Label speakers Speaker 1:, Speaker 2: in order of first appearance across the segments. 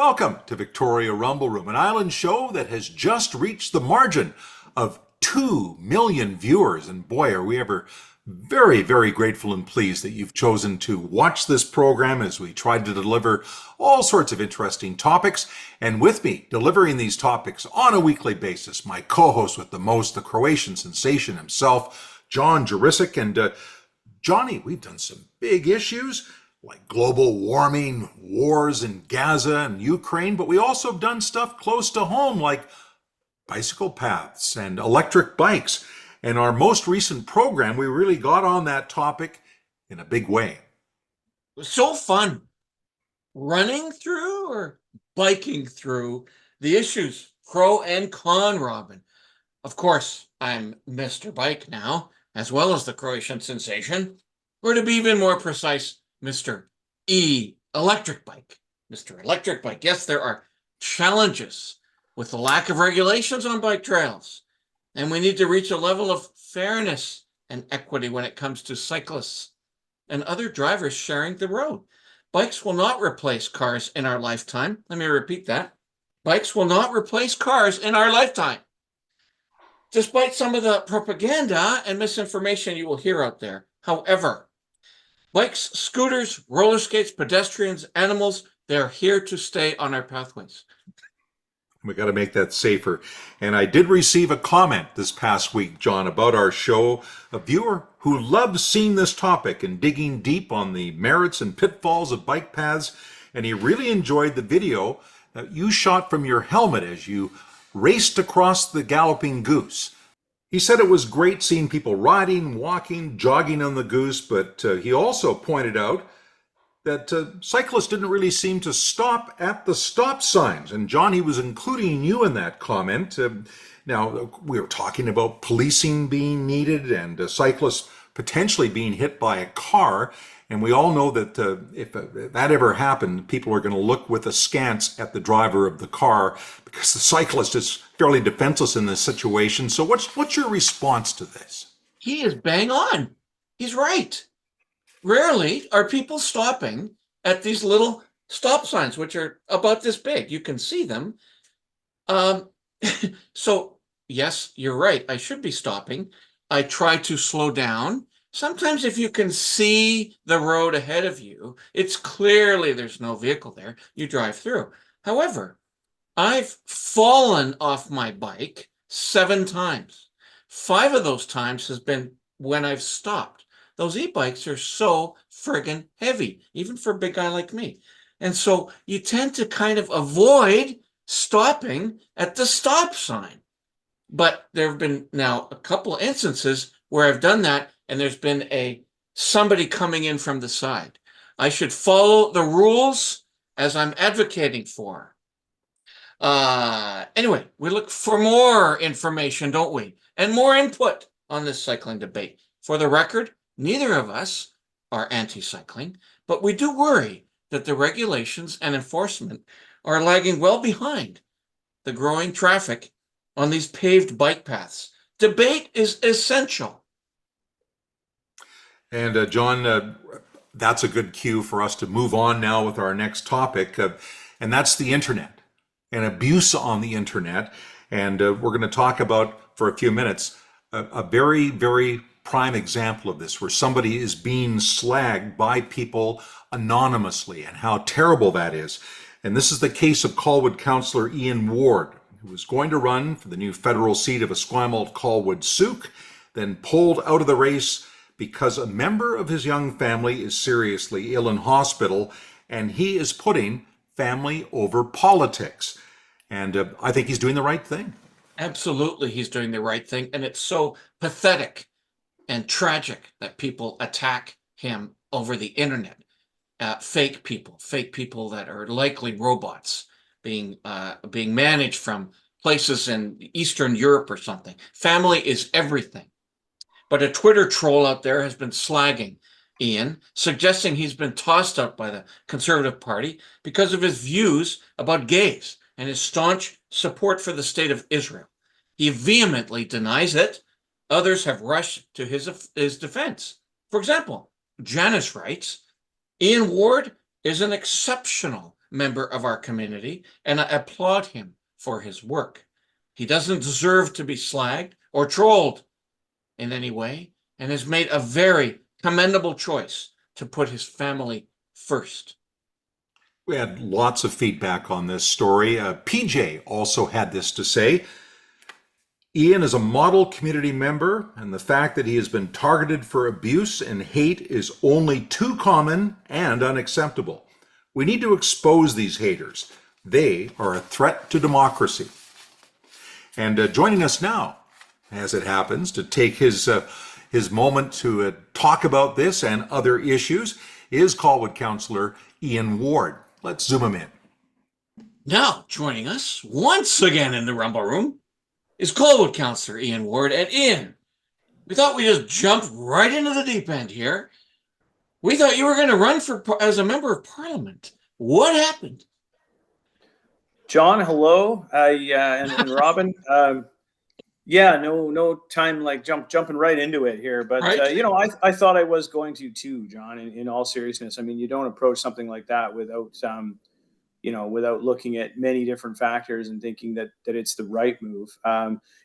Speaker 1: Welcome to Victoria Rumble Room, an island show that has just reached the margin of 2 million viewers. And boy, are we ever very, very grateful and pleased that you've chosen to watch this program as we try to deliver all sorts of interesting topics. And with me, delivering these topics on a weekly basis, my co-host with the most, the Croatian sensation himself, John Jurisic. And Johnny, we've done some big issues like global warming, wars in Gaza and Ukraine, but we also have done stuff close to home like bicycle paths and electric bikes. In our most recent program, we really got on that topic in a big way.
Speaker 2: It was so fun running through or biking through the issues, pro and con, Robin. Of course, I'm Mr. Bike now, as well as the Croatian sensation, or to be even more precise, Mr. Electric Bike. Mr. Electric Bike. Yes, there are challenges with the lack of regulations on bike trails, and we need to reach a level of fairness and equity when it comes to cyclists and other drivers sharing the road. Bikes will not replace cars in our lifetime. Let me repeat that. Bikes will not replace cars in our lifetime. Despite some of the propaganda and misinformation you will hear out there. However, bikes, scooters, roller skates, pedestrians, animals, they're here to stay on our pathways.
Speaker 1: We got to make that safer. And I did receive a comment this past week, John, about our show. A viewer who loved seeing this topic and digging deep on the merits and pitfalls of bike paths. And he really enjoyed the video that you shot from your helmet as you raced across the Galloping Goose. He said it was great seeing people riding, walking, jogging on the Goose, but he also pointed out that cyclists didn't really seem to stop at the stop signs. And John, he was including you in that comment. Now, we were talking about policing being needed and cyclists potentially being hit by a car. And we all know that if that ever happened, people are going to look with askance at the driver of the car because the cyclist is fairly defenseless in this situation. So what's your response to this?
Speaker 2: He is bang on. He's right. Rarely are people stopping at these little stop signs, which are about this big. You can see them. So, yes, you're right. I should be stopping. I try to slow down. Sometimes if you can see the road ahead of you, it's clearly there's no vehicle there. You drive through. However, I've fallen off my bike 7 times. 5 of those times has been when I've stopped. Those e-bikes are so friggin' heavy, even for a big guy like me. And so you tend to kind of avoid stopping at the stop sign. But there have been now a couple of instances where I've done that and there's been somebody coming in from the side. I should follow the rules as I'm advocating for. Anyway, we look for more information, don't we? And more input on this cycling debate. For the record, neither of us are anti-cycling, but we do worry that the regulations and enforcement are lagging well behind the growing traffic on these paved bike paths. Debate is essential.
Speaker 1: And John, that's a good cue for us to move on now with our next topic, and that's the internet and abuse on the internet. And we're going to talk about, for a few minutes, a very, very prime example of this, where somebody is being slagged by people anonymously and how terrible that is. And this is the case of Colwood councillor Ian Ward, who was going to run for the new federal seat of Esquimalt Colwood Souk, then pulled out of the race because a member of his young family is seriously ill in hospital, and he is putting family over politics. And I think he's doing the right thing.
Speaker 2: Absolutely, he's doing the right thing. And it's so pathetic and tragic that people attack him over the internet. Fake people that are likely robots being managed from places in Eastern Europe or something. Family is everything. But a Twitter troll out there has been slagging Ian, suggesting he's been tossed out by the Conservative Party because of his views about gays and his staunch support for the state of Israel. He vehemently denies it. Others have rushed to his defense. For example, Janice writes, Ian Ward is an exceptional member of our community, and I applaud him for his work. He doesn't deserve to be slagged or trolled in any way, and has made a very commendable choice to put his family first.
Speaker 1: We had lots of feedback on this story. PJ also had this to say. Ian is a model community member, and the fact that he has been targeted for abuse and hate is only too common and unacceptable. We need to expose these haters. They are a threat to democracy. And joining us now, as it happens, to take his moment to talk about this and other issues is Colwood Councillor Ian Ward. Let's zoom him in.
Speaker 2: Now, joining us once again in the Rumble Room is Colwood Councillor Ian Ward. And Ian, we thought we'd just jump right into the deep end here. We thought you were going to run for as a member of Parliament. What happened?
Speaker 3: John, hello, and Robin. Yeah, no time like jumping right into it here, but
Speaker 2: Right.
Speaker 3: I thought I was going to too, John. In all seriousness, I mean, you don't approach something like that without without looking at many different factors and thinking that it's the right move.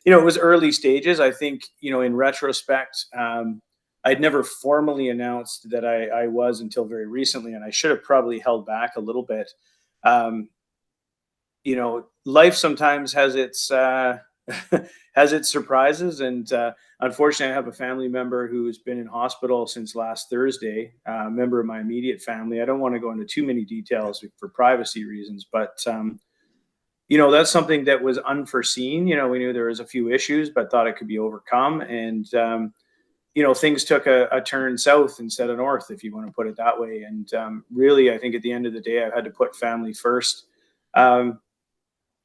Speaker 3: It was early stages. I think in retrospect, I'd never formally announced that I was until very recently, and I should have probably held back a little bit. Um, Life sometimes has its has its surprises, and unfortunately, I have a family member who's been in hospital since last Thursday. A member of my immediate family. I don't want to go into too many details for privacy reasons, but that's something that was unforeseen. We knew there was a few issues, but thought it could be overcome, and things took a turn south instead of north, if you want to put it that way. And really, I think at the end of the day, I had to put family first. Um,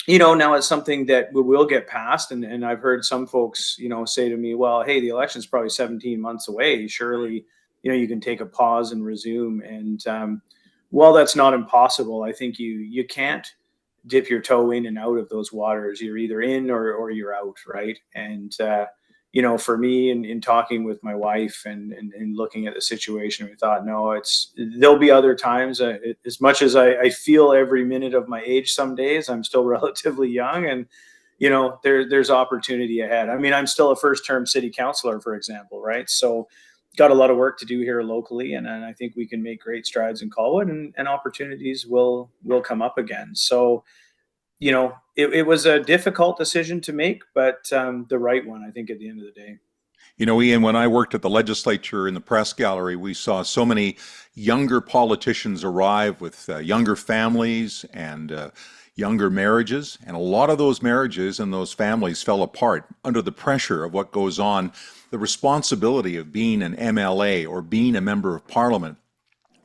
Speaker 3: Now it's something that we will get past. And I've heard some folks, say to me, well, hey, the election's probably 17 months away. Surely, you can take a pause and resume. And while that's not impossible, I think you can't dip your toe in and out of those waters. You're either in or you're out, right? And for me, in talking with my wife and looking at the situation, we thought, no, there'll be other times. As much as I feel every minute of my age, some days I'm still relatively young, and there's opportunity ahead. I mean, I'm still a first-term city councilor, for example, right? So, got a lot of work to do here locally, and I think we can make great strides in Colwood, and opportunities will come up again. So, it was a difficult decision to make, but the right one, I think, at the end of the day.
Speaker 1: Ian, when I worked at the legislature in the press gallery, we saw so many younger politicians arrive with younger families and younger marriages. And a lot of those marriages and those families fell apart under the pressure of what goes on, the responsibility of being an MLA or being a member of parliament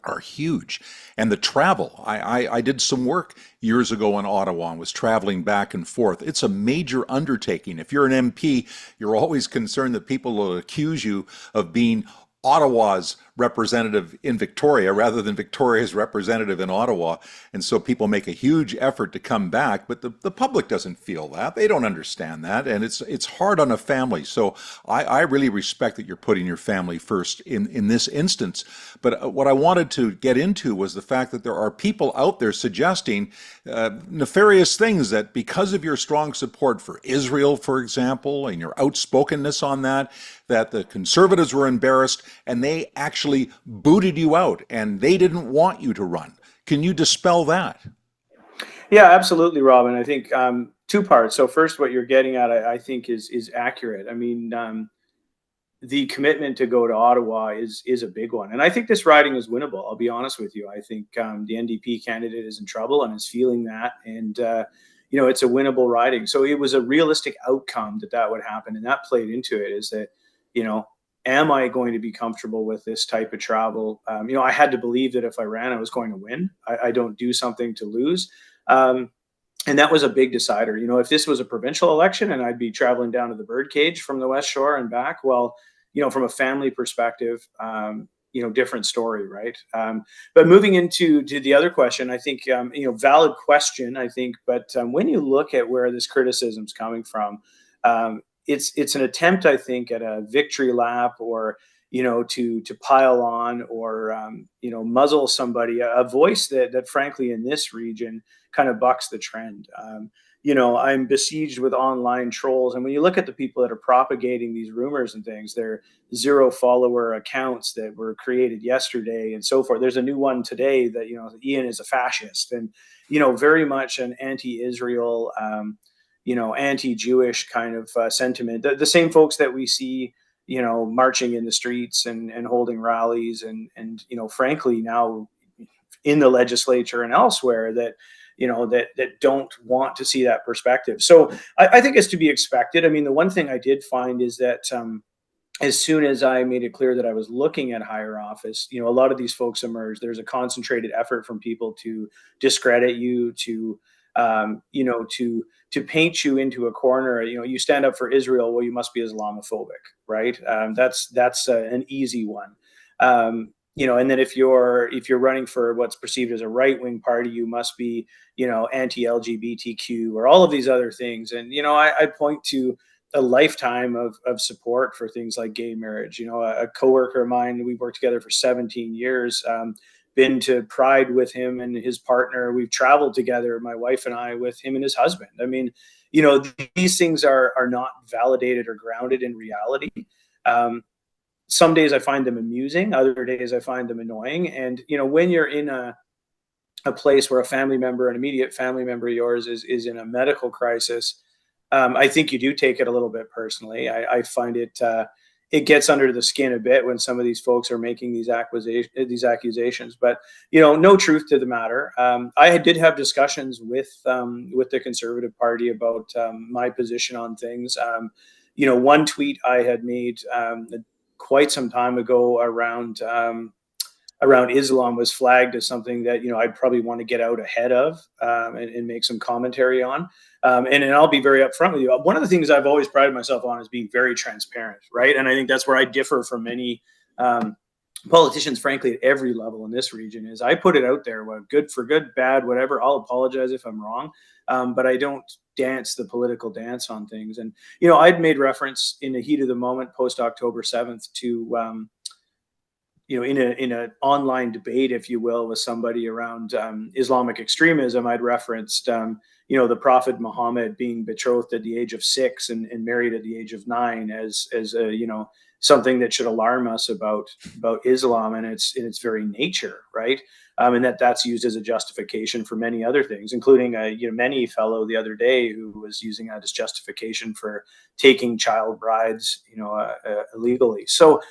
Speaker 1: are huge. And the travel, I did some work years ago in Ottawa and was traveling back and forth. It's a major undertaking. If you're an MP, you're always concerned that people will accuse you of being Ottawa's representative in Victoria rather than Victoria's representative in Ottawa. And so people make a huge effort to come back, but the public doesn't feel that. They don't understand that. And it's hard on a family. So I really respect that you're putting your family first in this instance. But what I wanted to get into was the fact that there are people out there suggesting nefarious things, that because of your strong support for Israel, for example, and your outspokenness on that the Conservatives were embarrassed and they actually booted you out and they didn't want you to run. Can you dispel that?
Speaker 3: Yeah, absolutely, Robin. I think two parts. So first, what you're getting at, I think, is accurate. I mean, the commitment to go to Ottawa is a big one, and I think this riding is winnable. I'll be honest with you. I think the NDP candidate is in trouble and is feeling that, and it's a winnable riding. So it was a realistic outcome that would happen, and that played into it. Is that am I going to be comfortable with this type of travel? I had to believe that if I ran, I was going to win. I don't do something to lose. And that was a big decider. If this was a provincial election and I'd be traveling down to the birdcage from the West Shore and back, well, from a family perspective, different story, right? But moving into the other question, I think, valid question, I think, but when you look at where this criticism is coming from, it's an attempt, I think, at a victory lap or to pile on or muzzle somebody. A voice that frankly in this region kind of bucks the trend. I'm besieged with online trolls, and when you look at the people that are propagating these rumors and things, they're zero follower accounts that were created yesterday and so forth. There's a new one today that Ian is a fascist, and very much an anti-Israel, anti-Jewish kind of sentiment. The same folks that we see marching in the streets and holding rallies and frankly now in the legislature and elsewhere that that don't want to see that perspective. So I think it's to be expected. I mean, the one thing I did find is that as soon as I made it clear that I was looking at higher office, a lot of these folks emerged. There's a concentrated effort from people to discredit you, to paint you into a corner. You stand up for Israel, well, you must be Islamophobic, right? That's an easy one. And then if you're running for what's perceived as a right wing party, you must be anti-LGBTQ or all of these other things. And I point to a lifetime of support for things like gay marriage. A coworker of mine, we worked together for 17 years. Been to Pride with him and his partner. We've traveled together, my wife and I, with him and his husband. I mean, these things are not validated or grounded in reality. Some days I find them amusing, other days I find them annoying. And when you're in a place where a family member, an immediate family member of yours, is in a medical crisis, I think you do take it a little bit personally. I find it gets under the skin a bit when some of these folks are making these accusations. But no truth to the matter. I did have discussions with the Conservative Party about my position on things. One tweet I had made quite some time ago around Islam was flagged as something that I'd probably want to get out ahead of and make some commentary on. And I'll be very upfront with you. One of the things I've always prided myself on is being very transparent, right? And I think that's where I differ from many politicians, frankly, at every level in this region. Is I put it out there, good for good, bad, whatever. I'll apologize if I'm wrong, but I don't dance the political dance on things. And I'd made reference in the heat of the moment, post October 7th, to in an online debate, if you will, with somebody around Islamic extremism. I'd referenced the Prophet Muhammad being betrothed at the age of 6 and married at the age of 9 as something that should alarm us about Islam and its very nature, right? And that's used as a justification for many other things, including a Yemeni fellow the other day who was using that as justification for taking child brides, illegally. So,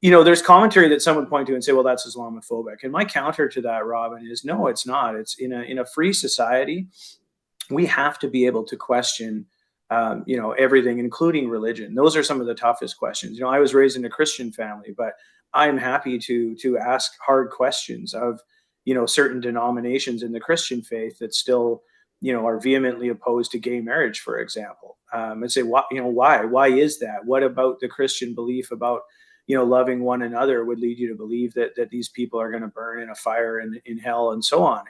Speaker 3: there's commentary that some would point to and say, well, that's Islamophobic. And my counter to that, Robin, is no, it's not. It's in a free society, we have to be able to question everything, including religion. Those are some of the toughest questions. I was raised in a Christian family, but I'm happy to ask hard questions of certain denominations in the Christian faith that still are vehemently opposed to gay marriage, for example, and say, why is that? What about the Christian belief about loving one another would lead you to believe that these people are going to burn in a fire in hell and so on?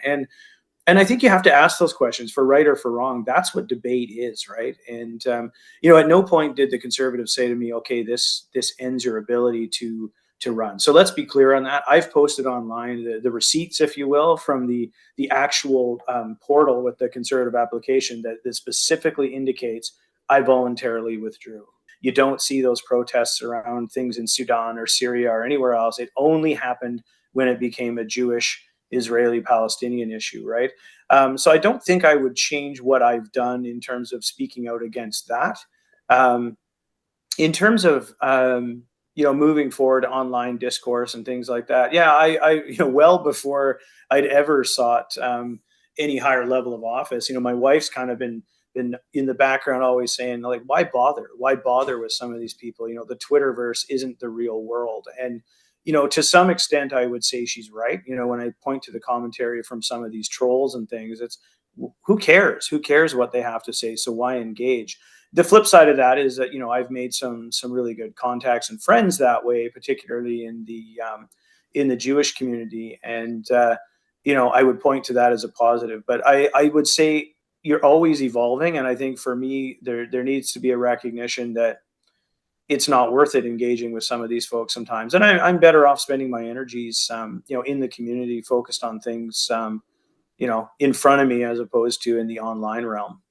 Speaker 3: And I think you have to ask those questions, for right or for wrong. That's what debate is, right? And at no point did the Conservatives say to me, okay, this ends your ability to run. So let's be clear on that. I've posted online the receipts, if you will, from the actual portal with the Conservative application that specifically indicates I voluntarily withdrew. You don't see those protests around things in Sudan or Syria or anywhere else. It only happened when it became a Jewish Israeli-Palestinian issue, right? So I don't think I would change what I've done in terms of speaking out against that. In terms of moving forward, online discourse and things like that, yeah, I well before I'd ever sought any higher level of office, my wife's kind of been in the background always saying, like, why bother with some of these people? The Twitterverse isn't the real world. And to some extent, I would say she's right. When I point to the commentary from some of these trolls and things, it's who cares? Who cares what they have to say? So why engage? The flip side of that is that I've made some really good contacts and friends that way, particularly in the Jewish community, and I would point to that as a positive. But I would say you're always evolving, and I think for me, there needs to be a recognition that it's not worth it engaging with some of these folks sometimes. And I'm better off spending my energies, in the community, focused on things, in front of me as opposed to in the online realm.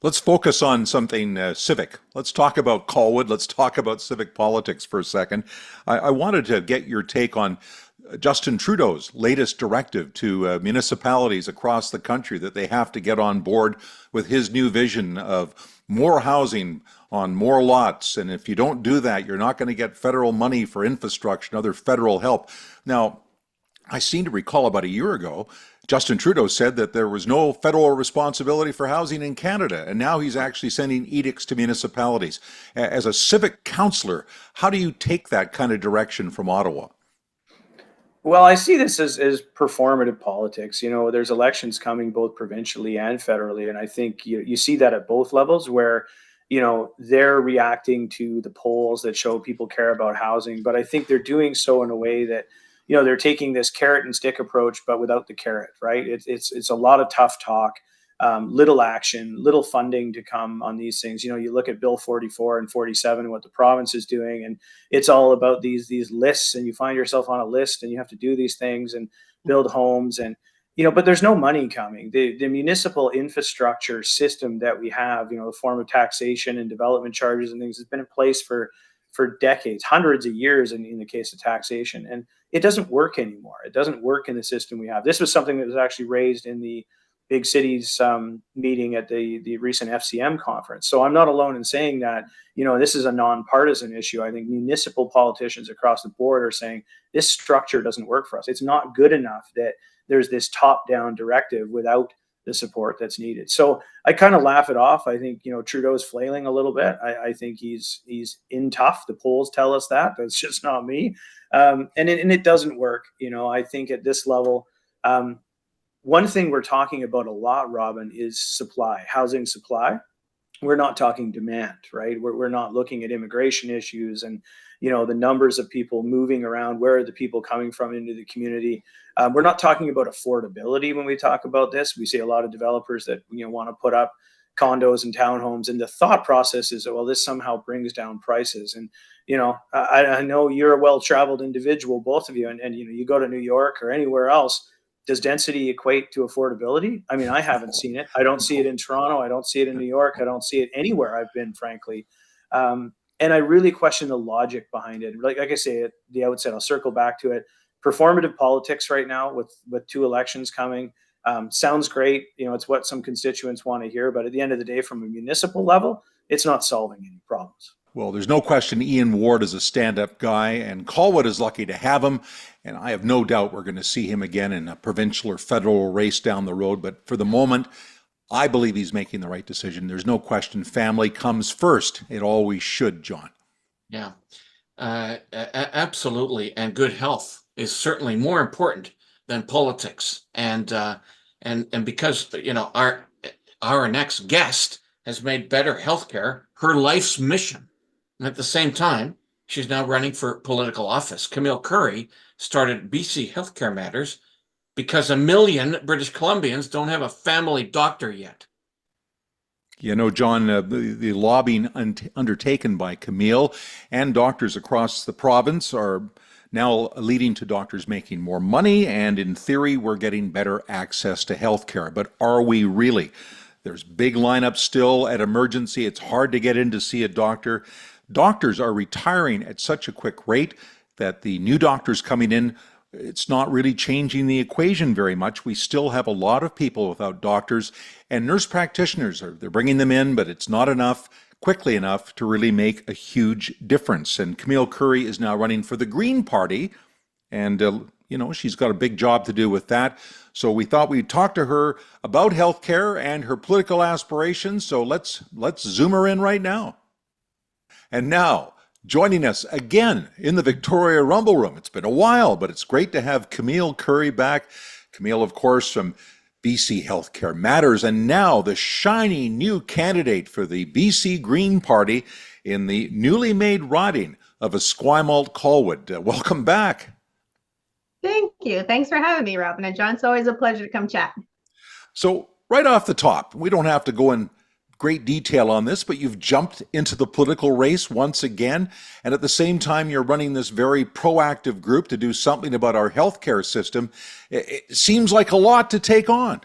Speaker 1: Let's focus on something civic. Let's talk about Colwood. Let's talk about civic politics for a second. I wanted to get your take on Justin Trudeau's latest directive to municipalities across the country that they have to get on board with his new vision of more housing on more lots. And if you don't do that, you're not going to get federal money for infrastructure and other federal help. Now, I seem to recall about a year ago, Justin Trudeau said that there was no federal responsibility for housing in Canada, and now he's actually sending edicts to municipalities. As a civic councillor, how do you take that kind of direction from Ottawa?
Speaker 3: Well, I see this as performative politics. There's elections coming both provincially and federally. And I think you see that at both levels where, they're reacting to the polls that show people care about housing. But I think they're doing so in a way that, they're taking this carrot and stick approach, but without the carrot, right? It's a lot of tough talk, little action, little funding to come on these things. You look at Bill 44 and 47, what the province is doing, and it's all about these lists, and you find yourself on a list and you have to do these things and build homes and, but there's no money coming. The municipal infrastructure system that we have, the form of taxation and development charges and things has been in place for decades, hundreds of years in the case of taxation. And it doesn't work anymore. It doesn't work in the system we have. This was something that was actually raised in the big cities meeting at the recent FCM conference. So I'm not alone in saying that, this is a nonpartisan issue. I think municipal politicians across the board are saying this structure doesn't work for us. It's not good enough that there's this top-down directive without the support that's needed. So I kind of laugh it off. I think, Trudeau's flailing a little bit. I think he's in tough. The polls tell us that. That's just not me. And it doesn't work. I think at this level, one thing we're talking about a lot, Robin, is supply, housing supply. We're not talking demand, right? We're not looking at immigration issues and, the numbers of people moving around. Where are the people coming from into the community? We're not talking about affordability when we talk about this. We see a lot of developers that, want to put up condos and townhomes. And the thought process is, well, this somehow brings down prices. And, I know you're a well-traveled individual, both of you, and you go to New York or anywhere else. Does density equate to affordability? I mean, I haven't seen it. I don't see it in Toronto. I don't see it in New York. I don't see it anywhere I've been, frankly. And I really question the logic behind it. Like I say at the outset, I'll circle back to it. Performative politics right now with 2 elections coming sounds great. It's what some constituents want to hear. But at the end of the day, from a municipal level, it's not solving any problems.
Speaker 1: Well, there's no question Ian Ward is a stand-up guy, and Colwood is lucky to have him. And I have no doubt we're going to see him again in a provincial or federal race down the road. But for the moment, I believe he's making the right decision. There's no question family comes first. It always should, John.
Speaker 2: Yeah, absolutely. And good health is certainly more important than politics. And because, our next guest has made better healthcare her life's mission. And at the same time, she's now running for political office. Camille Curry started BC Healthcare Matters because 1 million British Columbians don't have a family doctor yet.
Speaker 1: John, the lobbying undertaken by Camille and doctors across the province are now leading to doctors making more money, and in theory, we're getting better access to health care. But are we really? There's big lineups still at emergency. It's hard to get in to see a doctor. Doctors are retiring at such a quick rate that the new doctors coming in, it's not really changing the equation very much. We still have a lot of people without doctors, and nurse practitioners they're bringing them in, but it's not enough, quickly enough to really make a huge difference. And Camille Curry is now running for the Green Party, and she's got a big job to do with that. So we thought we'd talk to her about healthcare and her political aspirations. So let's zoom her in right now. And now, joining us again in the Victoria Rumble Room. It's been a while, but it's great to have Camille Curry back. Camille, of course, from BC Healthcare Matters, and now the shiny new candidate for the BC Green Party in the newly made riding of Esquimalt Colwood. Welcome back.
Speaker 4: Thank you. Thanks for having me, Robin and John. It's always a pleasure to come chat.
Speaker 1: So right off the top, we don't have to go in great detail on this, but you've jumped into the political race once again. And at the same time, you're running this very proactive group to do something about our healthcare system. It seems like a lot to take on.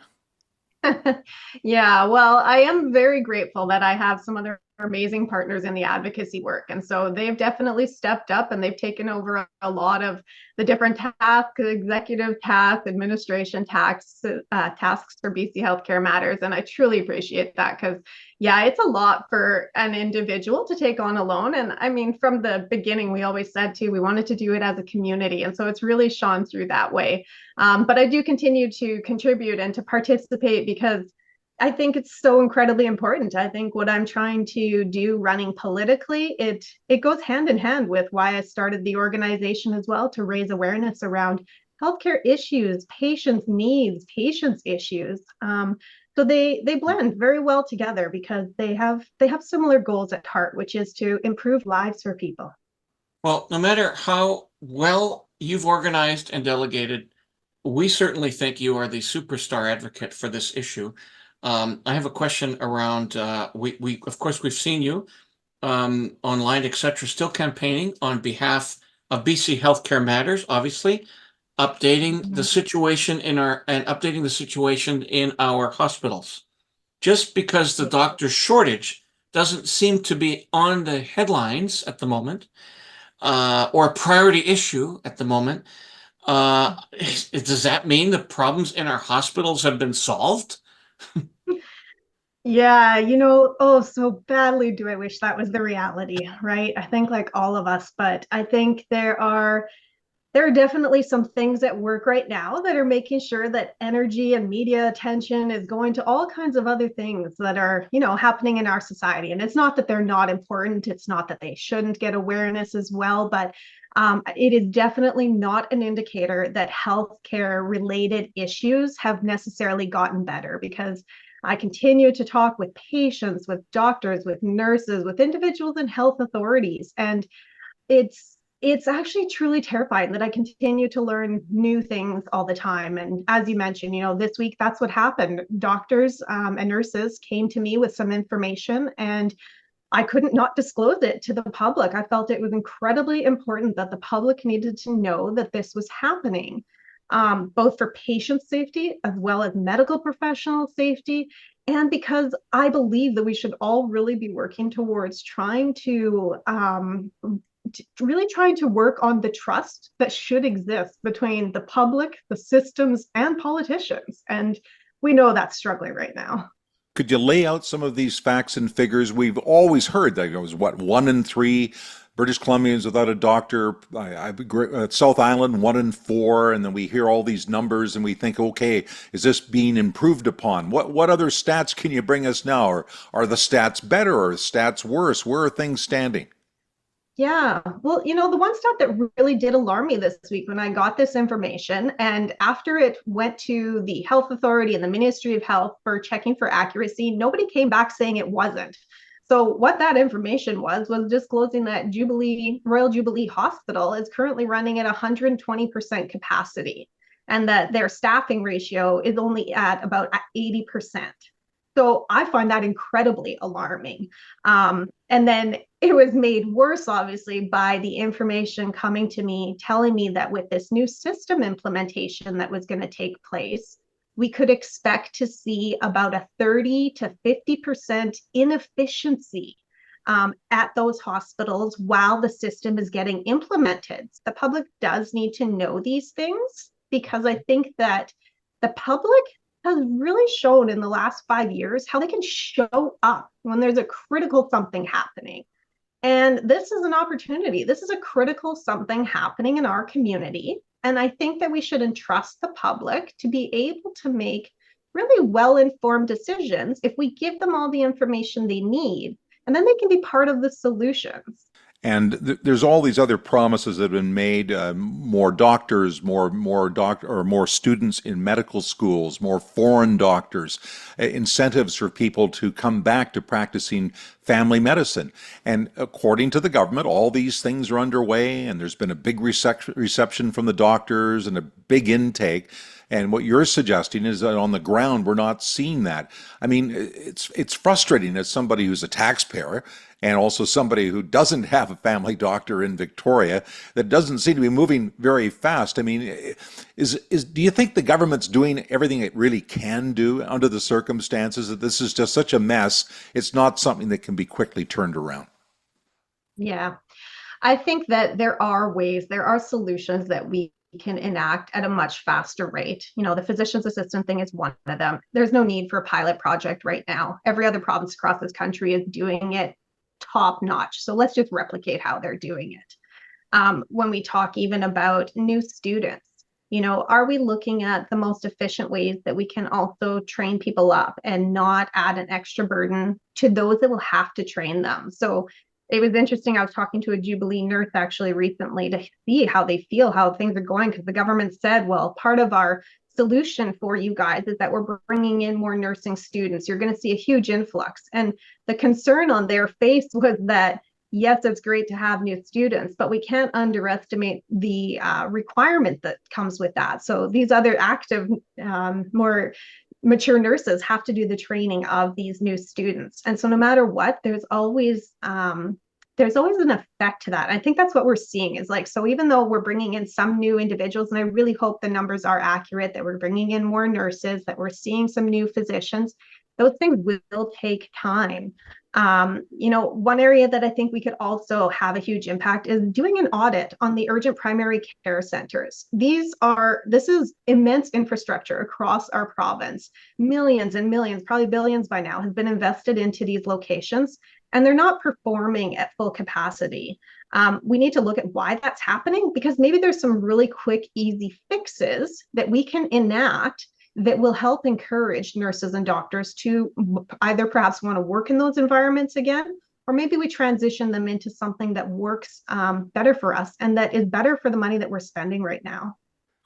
Speaker 4: Yeah, well, I am very grateful that I have some other amazing partners in the advocacy work. And so they've definitely stepped up and they've taken over a lot of the different tasks, executive tasks, administration tasks for BC Healthcare Matters. And I truly appreciate that because, yeah, it's a lot for an individual to take on alone. And I mean, from the beginning, we always said too, we wanted to do it as a community. And so it's really shone through that way. But I do continue to contribute and to participate because I think it's so incredibly important. I think what I'm trying to do running politically, it goes hand in hand with why I started the organization as well, to raise awareness around healthcare issues, patients' needs, patients' issues. So they blend very well together because they have similar goals at heart, which is to improve lives for people.
Speaker 2: Well, no matter how well you've organized and delegated, we certainly think you are the superstar advocate for this issue. I have a question around, we of course, we've seen you online, etc., still campaigning on behalf of BC Healthcare Matters, obviously, updating the situation updating the situation in our hospitals. Just because the doctor shortage doesn't seem to be on the headlines at the moment, or a priority issue at the moment, does that mean the problems in our hospitals have been solved?
Speaker 4: Yeah, oh, so badly do I wish that was the reality, right? I think like all of us, but I think there are definitely some things at work right now that are making sure that energy and media attention is going to all kinds of other things that are, happening in our society. And it's not that they're not important. It's not that they shouldn't get awareness as well, but it is definitely not an indicator that healthcare related issues have necessarily gotten better, because I continue to talk with patients, with doctors, with nurses, with individuals in health authorities. And it's actually truly terrifying that I continue to learn new things all the time. And as you mentioned, this week, that's what happened. Doctors and nurses came to me with some information and I couldn't not disclose it to the public. I felt it was incredibly important that the public needed to know that this was happening, both for patient safety as well as medical professional safety. And because I believe that we should all really be working towards trying to work on the trust that should exist between the public, the systems, and politicians. And we know that's struggling right now.
Speaker 1: Could you lay out some of these facts and figures? We've always heard that it was, 1 in 3 British Columbians without a doctor. South Island, 1 in 4. And then we hear all these numbers and we think, okay, is this being improved upon? What other stats can you bring us now? Or are the stats better or stats worse? Where are things standing?
Speaker 4: Yeah, well, the one stat that really did alarm me this week when I got this information, and after it went to the Health Authority and the Ministry of Health for checking for accuracy, nobody came back saying it wasn't. So what that information was disclosing that Royal Jubilee Hospital is currently running at 120% capacity, and that their staffing ratio is only at about 80%. So I find that incredibly alarming. And then it was made worse, obviously, by the information coming to me, telling me that with this new system implementation that was going to take place, we could expect to see about a 30 to 50% inefficiency at those hospitals while the system is getting implemented. The public does need to know these things, because I think that the public has really shown in the last 5 years how they can show up when there's a critical something happening. And this is an opportunity. This is a critical something happening in our community. And I think that we should entrust the public to be able to make really well-informed decisions if we give them all the information they need, and then they can be part of the solutions.
Speaker 1: And there's all these other promises that have been made: more doctors, more students in medical schools, more foreign doctors, incentives for people to come back to practicing family medicine. And according to the government, all these things are underway, and there's been a big reception from the doctors and a big intake. And what you're suggesting is that on the ground, we're not seeing that. I mean, it's frustrating as somebody who's a taxpayer and also somebody who doesn't have a family doctor in Victoria that doesn't seem to be moving very fast. I mean, do you think the government's doing everything it really can do under the circumstances, that this is just such a mess? It's not something that can be quickly turned around.
Speaker 4: Yeah, I think that there are ways, there are solutions that we can enact at a much faster rate. You know, the physician's assistant thing is one of them. There's no need for a pilot project right now. Every other province across this country is doing it top notch. So let's just replicate how they're doing it. When we talk even about new students, you know, are we looking at the most efficient ways that we can also train people up and not add an extra burden to those that will have to train them? So it was interesting. I was talking to a Jubilee nurse actually recently to see how they feel, how things are going, because the government said, well, part of our solution for you guys is that we're bringing in more nursing students. You're going to see a huge influx. And the concern on their face was that, yes, it's great to have new students, but we can't underestimate the requirement that comes with that. So these other active, more mature nurses have to do the training of these new students. And so no matter what, there's always an effect to that. I think that's what we're seeing is like, so even though we're bringing in some new individuals, and I really hope the numbers are accurate, that we're bringing in more nurses, that we're seeing some new physicians, those things will take time. You know, one area that I think we could also have a huge impact is doing an audit on the urgent primary care centers. This is immense infrastructure across our province. Millions and millions, probably billions by now, has been invested into these locations, and they're not performing at full capacity. We need to look at why that's happening, because maybe there's some really quick, easy fixes that we can enact that will help encourage nurses and doctors to either perhaps want to work in those environments again, or maybe we transition them into something that works better for us and that is better for the money that we're spending right now.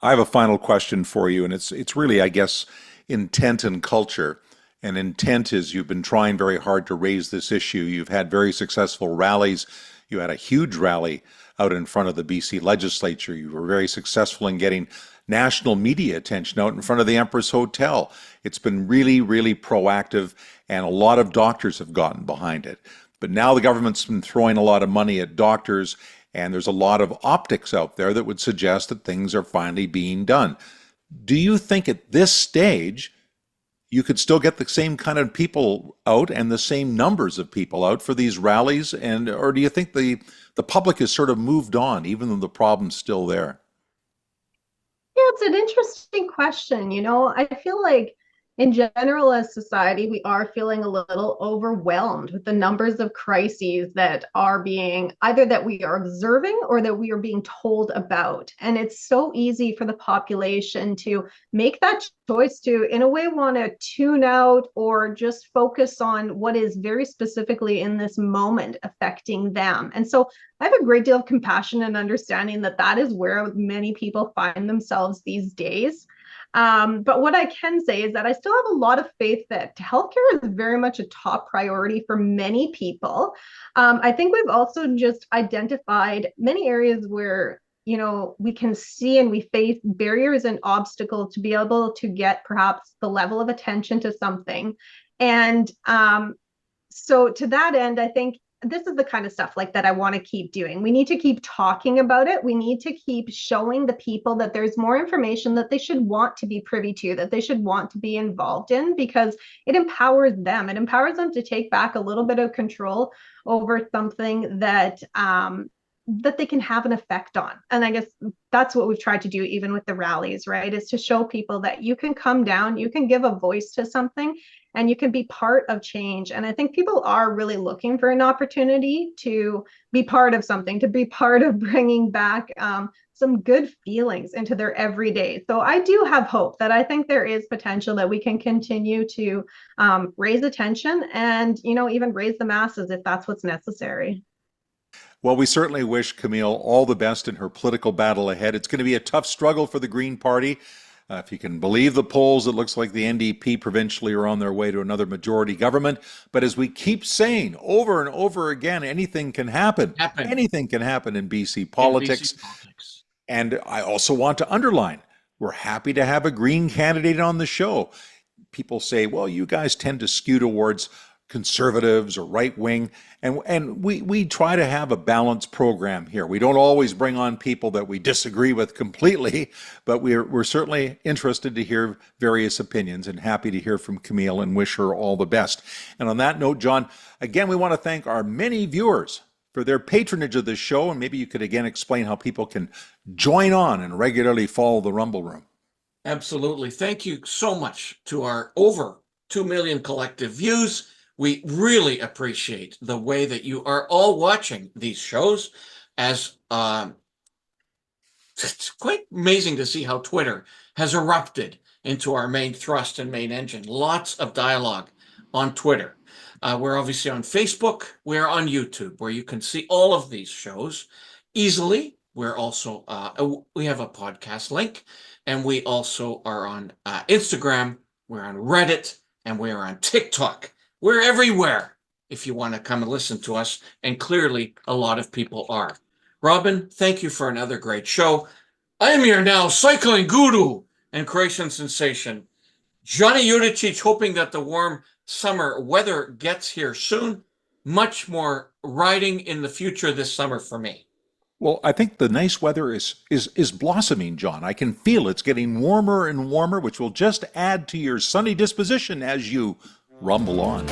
Speaker 1: I have a final question for you, and it's really, I guess, intent and culture. And intent is you've been trying very hard to raise this issue. You've had very successful rallies. You had a huge rally out in front of the BC legislature. You were very successful in getting national media attention out in front of the Empress Hotel. It's been really, really proactive, and a lot of doctors have gotten behind it. But now the government's been throwing a lot of money at doctors, and there's a lot of optics out there that would suggest that things are finally being done. Do you think at this stage you could still get the same kind of people out and the same numbers of people out for these rallies, or do you think the public has sort of moved on, even though the problem's still there?
Speaker 4: Yeah, it's an interesting question. You know, I feel like in general, as society, we are feeling a little overwhelmed with the numbers of crises that are being either that we are observing or that we are being told about. And it's so easy for the population to make that choice to, in a way, want to tune out or just focus on what is very specifically in this moment affecting them. And so I have a great deal of compassion and understanding that that is where many people find themselves these days. But what I can say is that I still have a lot of faith that healthcare is very much a top priority for many people. I think we've also just identified many areas where, you know, we can see and we face barriers and obstacles to be able to get perhaps the level of attention to something. And so to that end, I think this is the kind of stuff like that I want to keep doing. We need to keep talking about it. We need to keep showing the people that there's more information that they should want to be privy to, that they should want to be involved in, because it empowers them. It empowers them to take back a little bit of control over something that that they can have an effect on. And I guess that's what we've tried to do even with the rallies, right? Is to show people that you can come down, you can give a voice to something, and you can be part of change. And I think people are really looking for an opportunity to be part of something, to be part of bringing back some good feelings into their everyday. So I do have hope that I think there is potential that we can continue to raise attention and, you know, even raise the masses if that's what's necessary.
Speaker 1: Well, we certainly wish Camille all the best in her political battle ahead. It's going to be a tough struggle for the Green Party. If you can believe the polls, it looks like the NDP provincially are on their way to another majority government. But as we keep saying over and over again, anything can happen. Anything can happen in BC politics. And I also want to underline, We're happy to have a Green candidate on the show. People say, well, you guys tend to skew towards conservatives or right wing, and we try to have a balanced program here. We don't always bring on people that we disagree with completely, but we're certainly interested to hear various opinions and happy to hear from Camille and wish her all the best. And on that note, John, again, we want to thank our many viewers for their patronage of this show, and maybe you could again explain how people can join on and regularly follow the Rumble Room.
Speaker 2: Absolutely. Thank you so much to our over 2 million collective views. We really appreciate the way that you are all watching these shows, as it's quite amazing to see how Twitter has erupted into our main thrust and main engine. Lots of dialogue on Twitter. We're obviously on Facebook. We're on YouTube, where you can see all of these shows easily. We're also, we have a podcast link, and we also are on Instagram. We're on Reddit, and we're on TikTok. We're everywhere if you want to come and listen to us, and clearly a lot of people are. Robin, thank you for another great show. I am your now cycling guru and Croatian sensation, Johnny Judicic, hoping that the warm summer weather gets here soon. Much more riding in the future this summer for me.
Speaker 1: Well, I think the nice weather is blossoming, John. I can feel it's getting warmer and warmer, which will just add to your sunny disposition as you rumble on.